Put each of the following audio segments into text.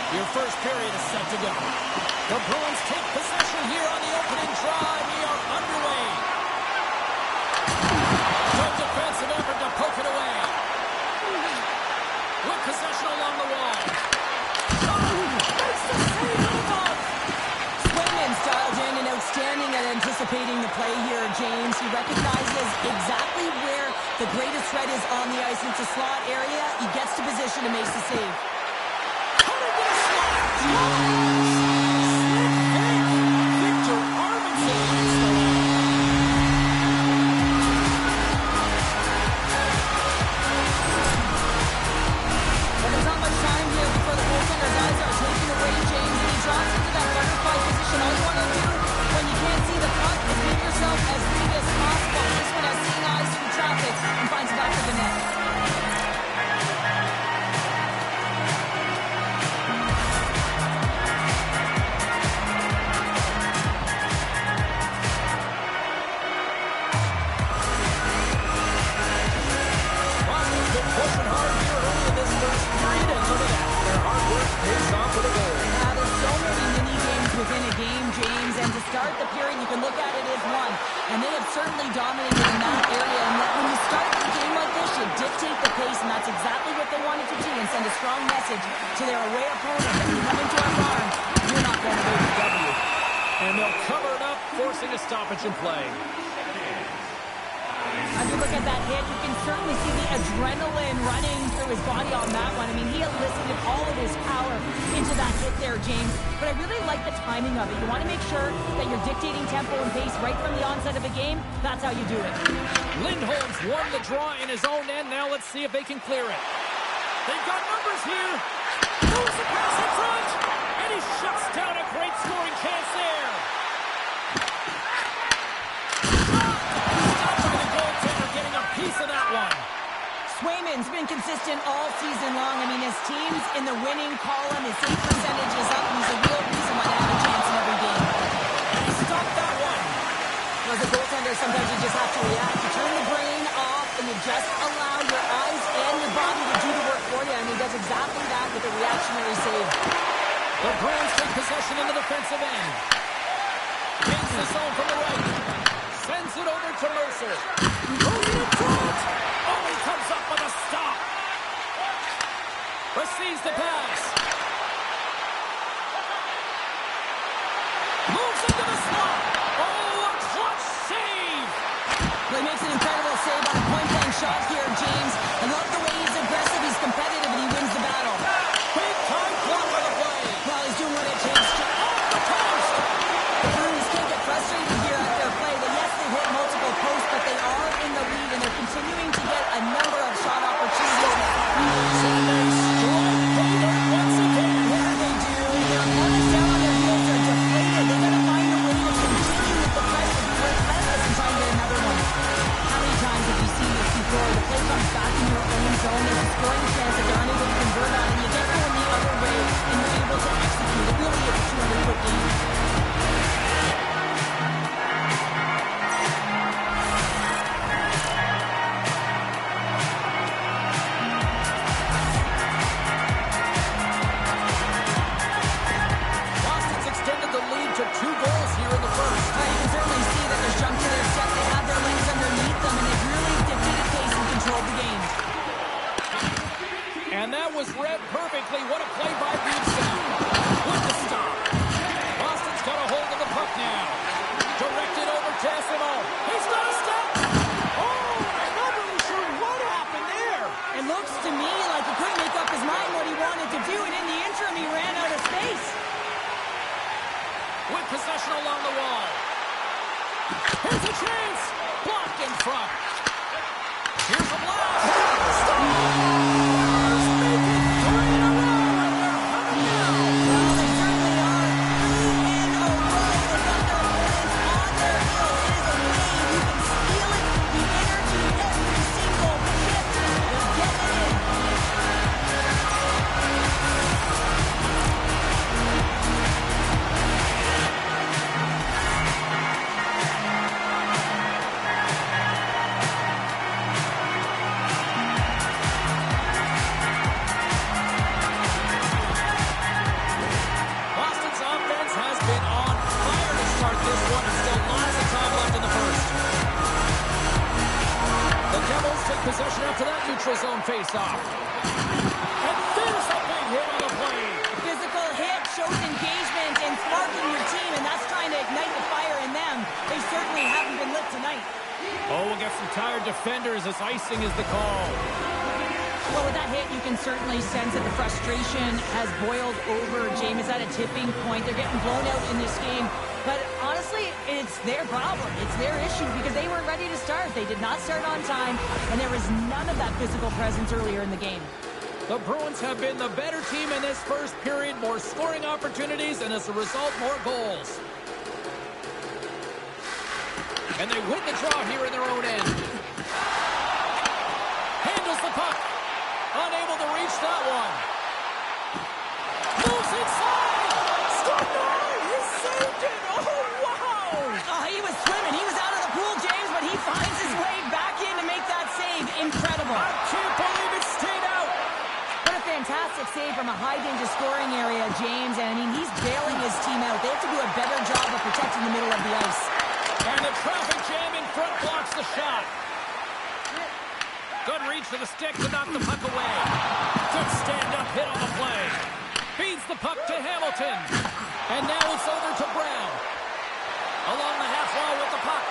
Your first period is set to go. The Bruins take possession here on the opening drive. We are underway. Good defensive effort to poke it away. With possession along the wall. Makes the save above. Swayman's dialed in and outstanding at anticipating the play here, James. He recognizes exactly where the greatest threat is on the ice. It's a slot area. He gets to position and makes the save. In play. As you look at that hit, you can certainly see the adrenaline running through his body on that one. I mean, he elicited all of his power into that hit there, James. But I really like the timing of it. You want to make sure that you're dictating tempo and pace right from the onset of a game. That's how you do it. Lindholm's won the draw in his own end. Now let's see if they can clear it. They've got numbers here. Moves the pass in front. And he shuts down a great scoring chance there. Piece of that one. Swayman's been consistent all season long. I mean, his team's in the winning column. His save percentage is up. He's a real reason why they have a chance in every game. He stopped that one. As a goaltender, sometimes you just have to react. You turn the brain off, and you just allow your eyes and your body to do the work for you. And he does exactly that with a reactionary save. The Bruins take possession in the defensive end. Gains the zone from the right. Sends it over to Mercer. Oh, he comes up with a stop. Receives the pass. Moves into the slot. Oh, a clutch save. Well, he makes an incredible save on a point-blank shot here, James. I love the way he's aggressive, he's competitive, and he wins the battle. Big time block on the play. Well, he's doing what it takes to off the post. The Bruins can't get frustrated here at their play. Yes, they hit multiple posts, but they are in the lead, and they're continuing to get a number of shot opportunities. So they strike fever once again. Yeah, they do. Their opponents down on their heels are deflated. They've got to find a way to continue with the pressure, be relentless, and try and get another one. How many times have you seen this before? The play comes back in your own zone. There's a scoring chance that they're unable to convert on, and you get going the other way, and you're able to execute. It really is a 200-foot game. And that was read perfectly. What a play by Reeves. With the stop. Boston's got a hold of the puck now. Directed over to Essimo. He's got a step. Oh, I'm not really sure what happened there. It looks to me like he couldn't make up his mind what he wanted to do, and in the interim, he ran out of space. With possession along the wall. Here's a chance. Blocked in front. Here's a blast. faceoff. And there's a big hit on the play. Physical hit shows engagement and sparking your team, and that's trying to ignite the fire in them. They certainly haven't been lit tonight. Oh, we'll get some tired defenders as icing is the call. Well, with that hit, you can certainly sense that the frustration has boiled over. James is at a tipping point. They're getting blown out in this game. But honestly, it's their problem. It's their issue because they weren't ready to start. They did not start on time, and there was none of that physical presence earlier in the game. The Bruins have been the better team in this first period. More scoring opportunities, and as a result, more goals. And they win the draw here in their own end. Handles the puck. Unable to reach that one. Moves inside. Scored! He saved it. Oh, wow. Oh, he was swimming. He was out of the pool, James, but he finds his way back in to make that save. Incredible. I can't believe it stayed out. What a fantastic save from a high-danger scoring area, James. And, I mean, he's bailing his team out. They have to do a better job of protecting the middle of the ice. And the traffic jam in front blocks the shot. Good reach for the stick to knock the puck away. Good stand-up hit on the play. Feeds the puck to Hamilton. And now it's over to Brown. Along the half wall with the puck.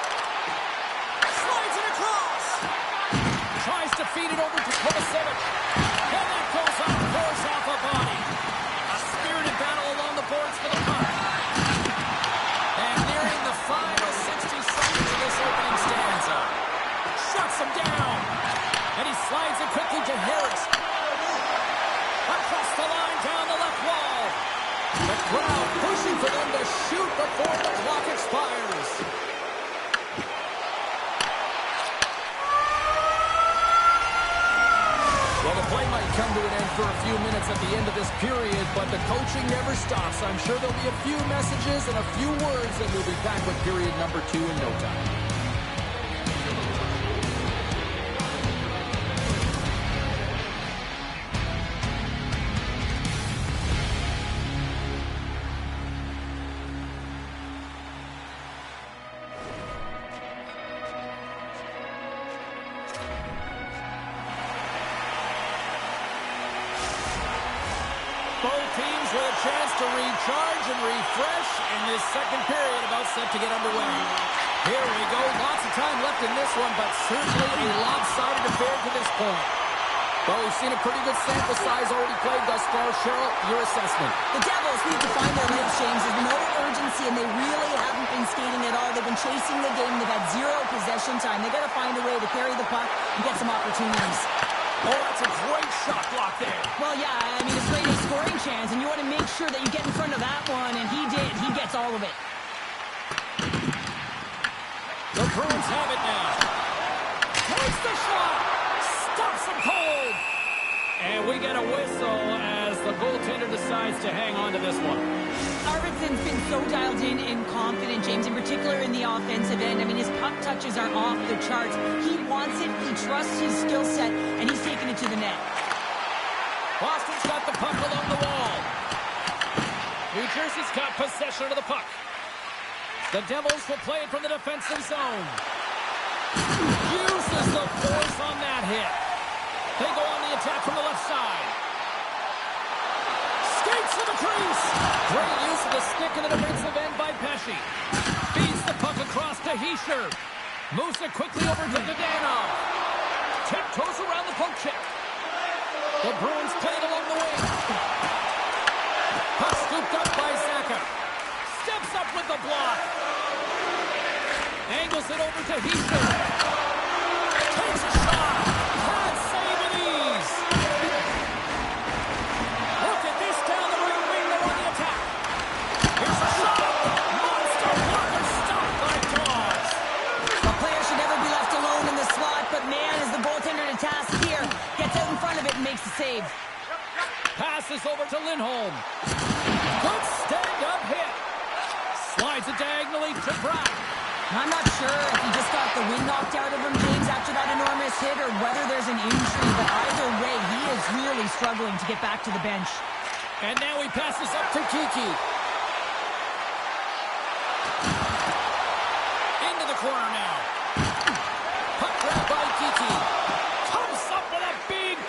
Slides it across. Tries to feed it over to Kovacevic. And that goes off, force off a body. A spirited battle along the boards for the puck. And nearing the final 60 seconds of this opening stanza. Shuts him down. And he slides it quickly to Harris. Across the line, down the left wall. The crowd pushing for them to shoot before the clock expires. Well, the play might come to an end for a few minutes at the end of this period, but the coaching never stops. I'm sure there'll be a few messages and a few words, and we'll be back with period number 2 in no time. Both teams with a chance to recharge and refresh, and this second period about set to get underway. Here we go. Lots of time left in this one, but certainly a lopsided affair to this point. Well, we've seen a pretty good sample size already played thus far. Cheryl, your assessment. The Devils need to find their legs, James. There's no urgency, and they really haven't been skating at all. They've been chasing the game. They've had zero possession time. They've got to find a way to carry the puck and get some opportunities. Oh, that's a great shot block there. Well, yeah, I mean, it's great a scoring chance, and you want to make sure that you get in front of that one, and he did. He gets all of it. The Bruins have it now. Takes the shot. Stops him cold. And we get a whistle as the goaltender decides to hang on to this one. Arvidsson's been so dialed in and confident, James, in particular in the offensive end. I mean, his puck touches are off the charts. He wants it, he trusts his skill set, and he's taking it to the net. Boston's got the puck along the wall. New Jersey's got possession of the puck. The Devils will play it from the defensive zone. Uses the force on that hit. They go on the attack from the left side. Skates to the crease. Great use of the stick in the defensive end by Pesce. Feeds the puck across to Hischier. Moves it quickly over to Dadonov. Tiptoes around the poke check. The Bruins play it along the wing. Puck scooped up by Zacha. Steps up with the block. Angles it over to Hischier. Takes a shot. Hard save with ease. Look at this down the right wing. They're on the attack. Here's a shot. Monster blocker stopped by Dawes. The player should never be left alone in the slot, but man, is the goaltender to task here. Gets out in front of it and makes the save. Passes over to Lindholm. Good stand-up hit. Slides it diagonally to Brown. I'm not sure if he just got the wind knocked out of him, James, after that enormous hit, or whether there's an injury, but either way, he is really struggling to get back to the bench. And now he passes up to Kiki. Into the corner now. Puck grab by Kiki. Comes up with a big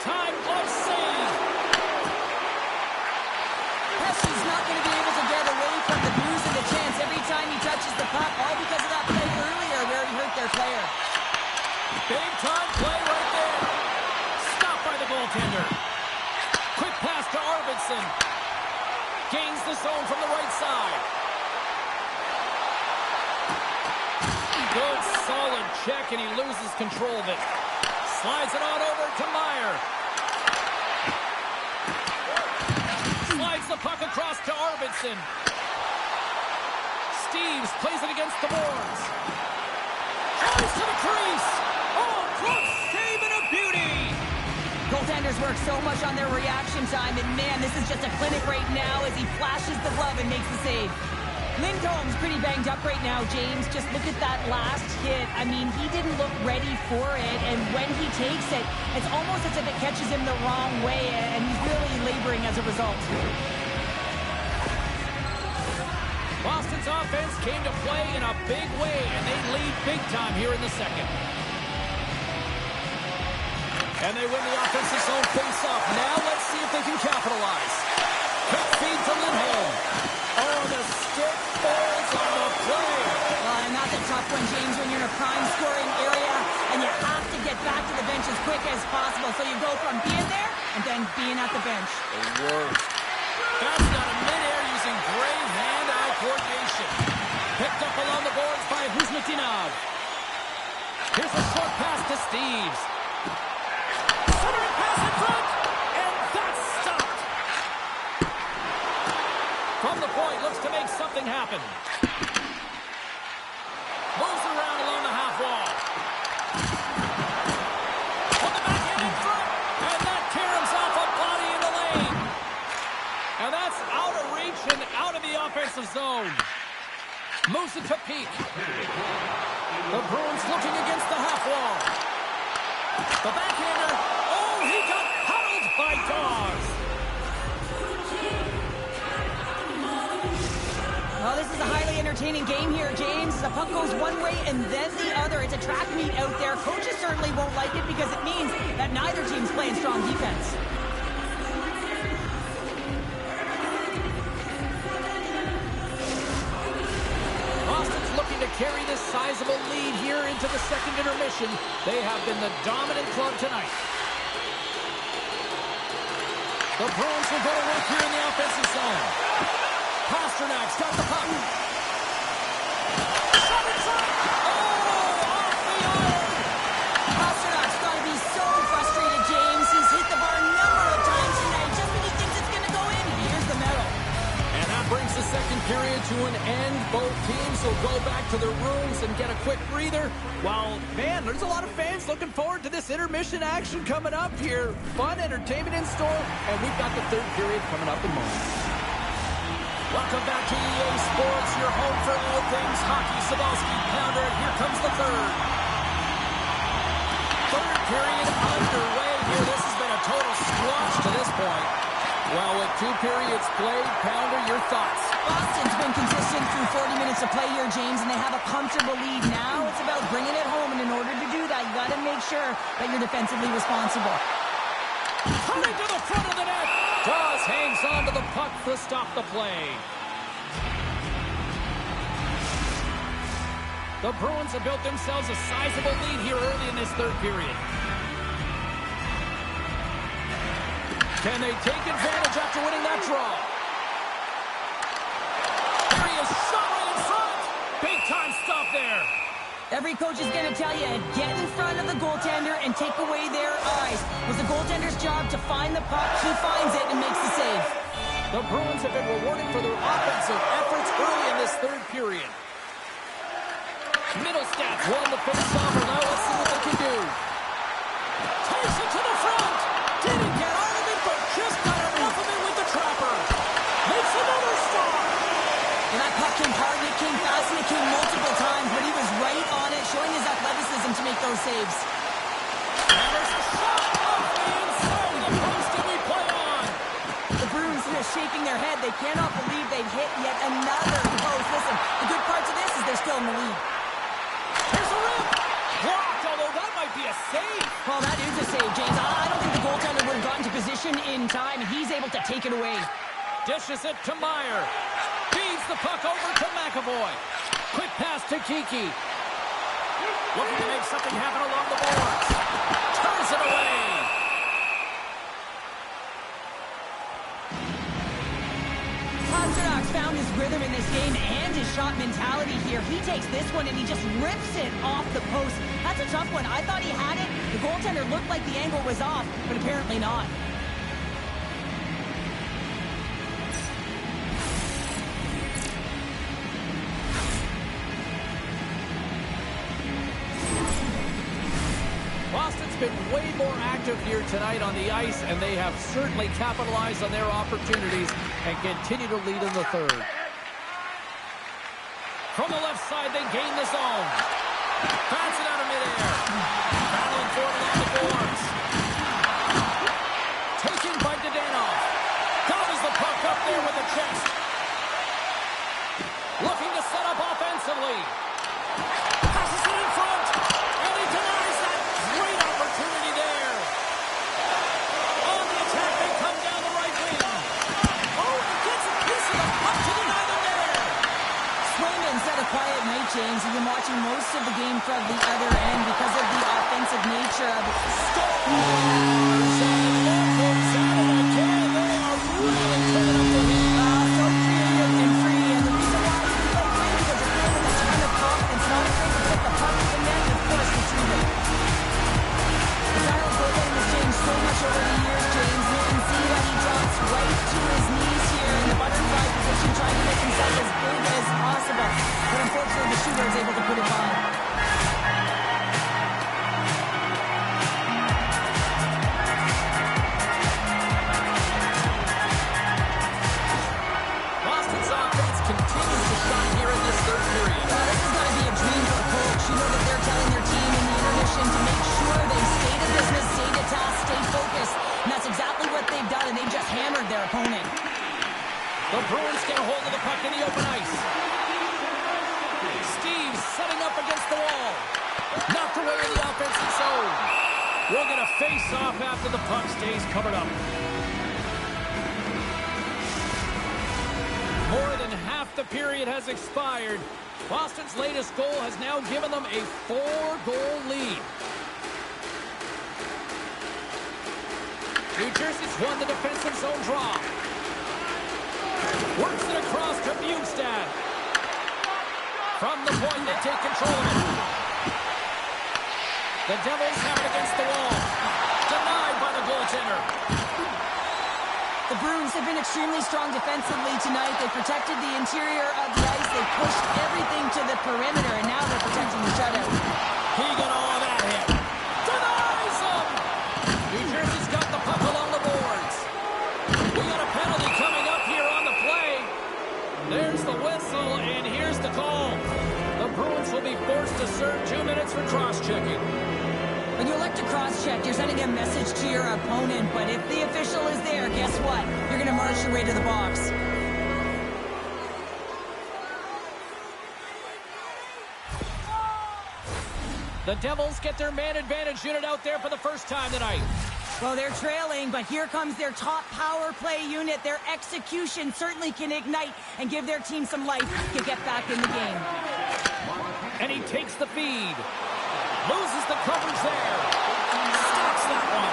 Big time play right there. Stopped by the goaltender. Quick pass to Arvidsson. Gains the zone from the right side. Good solid check, and he loses control of it. Slides it on over to Meyer. Slides the puck across to Arvidsson. Steves plays it against the boards. Tries to the crease. Oh, close save and a beauty. Goaltenders work so much on their reaction time, and man, this is just a clinic right now as he flashes the glove and makes the save. Lindholm's pretty banged up right now, James. Just look at that last hit. I mean, he didn't look ready for it, and when he takes it, it's almost as if it catches him the wrong way, and he's really laboring as a result. Boston's offense came to play in a big way, and they lead big time here in the second. And they win the offensive zone face-off. Now let's see if they can capitalize. Quick feed to Lindholm. Oh, the stick falls on the play. Well, and that's a tough one, James, when you're in a prime scoring area, and you have to get back to the bench as quick as possible. So you go from being there and then being at the bench. The worst. That's not a mid-air using great hand-eye coordination. Picked up along the boards by Huzmatinov. Here's a short pass to Steves. Centering pass in front, and that's stopped. From the point, looks to make something happen. Moves around along the half wall. On the backhand in front, and that caroms off a body in the lane. And that's out of reach and out of the offensive zone. Moves it to Peak. The Bruins looking against the half wall. The backhander. Oh, he got huddled by Dawes. Well, this is a highly entertaining game here, James. The puck goes one way and then the other. It's a track meet out there. Coaches certainly won't like it because it means that neither team's playing strong defense. Boston's looking to carry this sizable lead here into the second intermission. They have been the dominant club tonight. The Bruins will go to work here in the offensive zone. Pasternak's got the puck. Shot inside. Oh, off the iron. Pasternak's got to be so frustrated, James. He's hit the bar a number of times tonight. Just when he thinks it's going to go in, here's the medal. And that brings the second period to an end. Both teams will go back to their rooms and get a quick breather. While, man, there's a lot of fans looking forward to this intermission action coming up here. Fun entertainment in store, and we've got the third period coming up in moments. Welcome back to EA Sports, your home for all things hockey. Sabalski, Pounder, and here comes the third. Third period underway here. This has been a total squash to this point. Well, with two periods played, Pounder, your thoughts? Boston's been consistent through 40 minutes of play here, James, and they have a comfortable lead. Now it's about bringing it home, and in order to do that, you got to make sure that you're defensively responsible. Coming to the front of the net. Dawes hangs on to the puck to stop the play. The Bruins have built themselves a sizable lead here early in this third period. Can they take advantage after winning that draw? Here he is, shot right in front. Big time stop there. Every coach is going to tell you, get in front of the goaltender and take away their eyes. It was the goaltender's job to find the puck. He finds it and makes the save. The Bruins have been rewarded for their offensive efforts early in this third period. Middlestats won the face-off. Now let's see what they can do. Takes it to the front. Didn't get all of it, but just got enough of it with the trapper. Makes another stop. And that puck came hard, and it came fast, and it came multiple times, but he was right on it, showing his athleticism to make those saves. And there's a shot off the inside of the post, and we play on. The Bruins are shaking their head. They cannot believe they've hit yet another post. Listen, the good part to this is they're still in the lead. Here's a rip. Blocked, although that might be a save. Well, that is a save, James. I don't think the goaltender would have gotten to position in time, and he's able to take it away. Dishes it to Meyer. Feeds the puck over to McAvoy. Quick pass to Kiki. Looking to make something happen along the boards. Turns it away. Pasternak's found his rhythm in this game and his shot mentality here. He takes this one and he just rips it off the post. That's a tough one. I thought he had it. The goaltender looked like the angle was off, but apparently not. Boston's been way more active here tonight on the ice, and they have certainly capitalized on their opportunities and continue to lead in the third. From the left side, they gain the zone. Bounce it out of midair. Battling for it along the boards. Taken by Dadonov. Gobbles the puck up there with the chest. Looking to set up offensively. Passes it in front. And he denies that. Great opportunity there. On the attack, they come down the right wing. Oh, he gets a piece of the puck to deny them there. Swayman's had a quiet night, James. You've been watching most of the game from the other end because of the offensive nature of it. Scores! And Longford's out of it again. They are really coming up with him. So creative and free. And the reason why he's so free is because he's playing with a ton of confidence, not afraid to put the puck in the net and, of course, retrieve it. The style of goaltending has changed so much over the years, James. You can see that he drops right to his knees here in the butterfly position, trying to make himself as big as possible. But unfortunately, the shooter is able to put it by. Boston's offense continues to shine here in this third period. This is going to be a dream for a coach. You know that they're telling their team in the intermission to make sure they stay to business, stay to task, stay focused. And that's exactly what they've done, and they've just hammered their opponent. The Bruins get a hold of the puck in the open ice. Steve's setting up against the wall. Knocked away in the offensive zone. We'll get a face-off after the puck stays covered up. More than half the period has expired. Boston's latest goal has now given them a 4-goal lead. New Jersey's won the defensive zone draw. Works it across to Bjugstad. From the point, they take control of it. The Devils have it against the wall. Denied by the goaltender. The Bruins have been extremely strong defensively tonight. They protected the interior of the ice. They pushed everything to the perimeter, and now they're protecting the shutout. He got all of that hit. Denies him! New Jersey's got the puck along the boards. We got a penalty coming up here on the play. There's the whistle, and here's the call. The Bruins will be forced to serve 2 minutes for cross-checking. When you elect to cross-check, you're sending a message to your opponent, but if the official is there, guess what? You're going to march your way to the box. The Devils get their man advantage unit out there for the first time tonight. Well, they're trailing, but here comes their top power play unit. Their execution certainly can ignite and give their team some life to get back in the game. And he takes the feed. Loses the coverage there. Stops that one.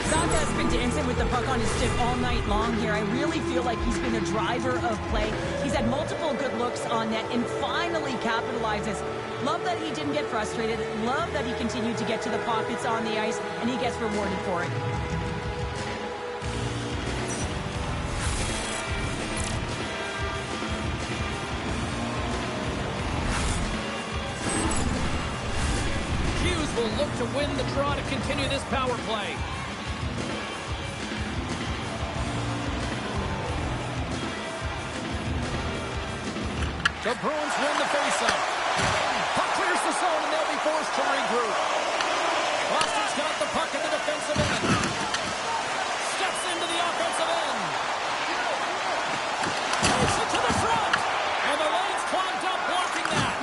Zanta's been dancing with the puck on his stick all night long here. I really feel like he's been a driver of play. He's had multiple good looks on net and finally capitalizes. Love that he didn't get frustrated. Love that he continued to get to the pockets on the ice, and he gets rewarded for it. Hughes will look to win the draw to continue this power play. The Bruins win the faceoff. Puck clears the zone, and they'll be forced to regroup. Boston's got the puck in the defensive end. Steps into the offensive end. Takes it to the front. And the lane's clogged up, blocking that.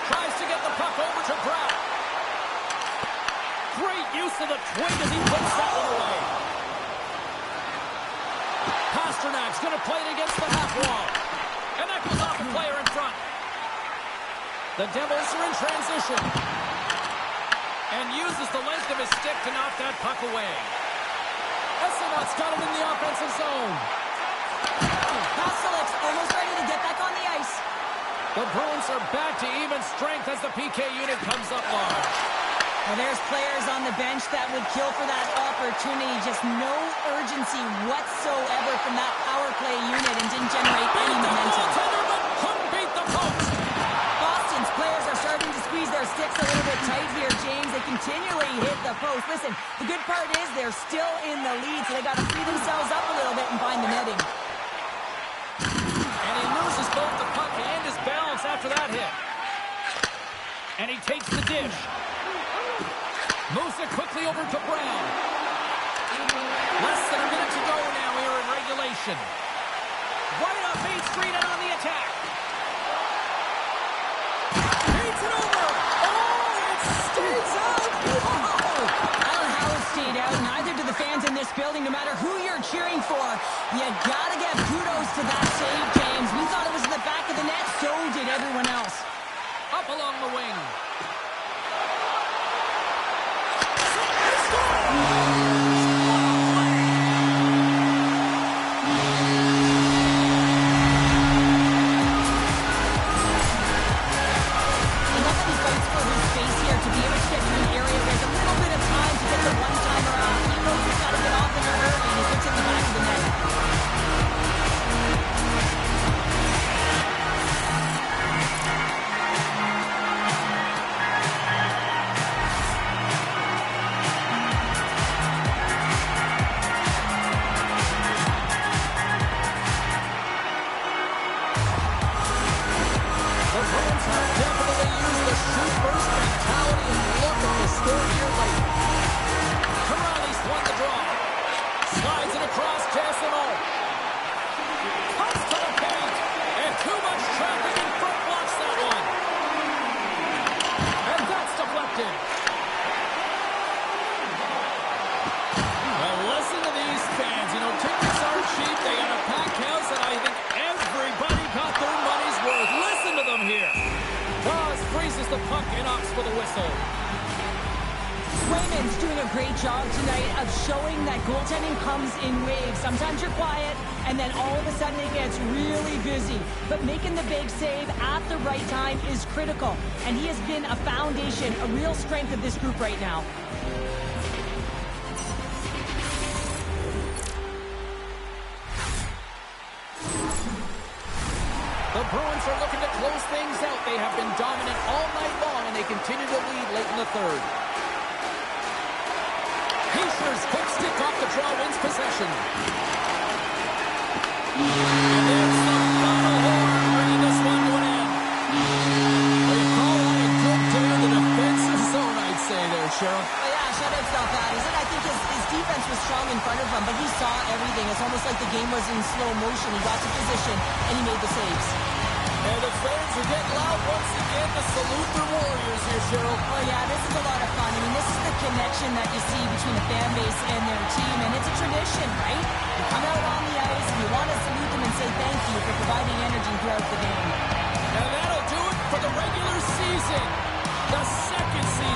Tries to get the puck over to Brown. Great use of the twig as he puts that one away. Pass Pasternak's going to play it against the half wall. And that goes off a player in front. The Devils are in transition. And uses the length of his stick to knock that puck away. Essenot's got him in the offensive zone. Pastelik's almost ready to get back on the ice. The Bruins are back to even strength as the PK unit comes up large. Well, there's players on the bench that would kill for that opportunity. Just no urgency whatsoever from that power play unit and didn't generate any momentum. But couldn't beat the post. Boston's players are starting to squeeze their sticks a little bit tight here, James. They continually hit the post. Listen, the good part is they're still in the lead, so they got to free themselves up a little bit and find the netting. And he loses both the puck and his balance after that hit. And he takes the dish. Moves it quickly over to Brown. Less than a minute to go now here in regulation. Right up Main Street and on the attack. Paints it over. Oh, it stays out. Oh! I don't know how it stayed out. Neither do the fans in this building, no matter who you're cheering for. You gotta give kudos to that save, James. We thought it was in the back of the net. So did everyone else. Up along the wing. The puck and opts for the whistle. Swayman's doing a great job tonight of showing that goaltending comes in waves. Sometimes you're quiet, and then all of a sudden it gets really busy. But making the big save at the right time is critical, and he has been a foundation, a real strength of this group right now. The Bruins are looking to close things out. They have been dominant all night long, and they continue to lead late in the third. Heischer's quick stick off the draw wins possession. And there's the final horn, bringing this one to an end. They call that a good day in the defensive zone, I'd say there, Sheriff. Oh, yeah, shutout stuff, Addison. I think his defense was strong in front of him, but he saw everything. It's almost like the game was in slow motion. He got to position, and he made the saves. And the fans are getting loud once again to salute their Warriors here, Cheryl. Oh, yeah, this is a lot of fun. I mean, this is the connection that you see between the fan base and their team, and it's a tradition, right? You come out on the ice, and you want to salute them and say thank you for providing energy throughout the game. And that'll do it for the regular season. The second season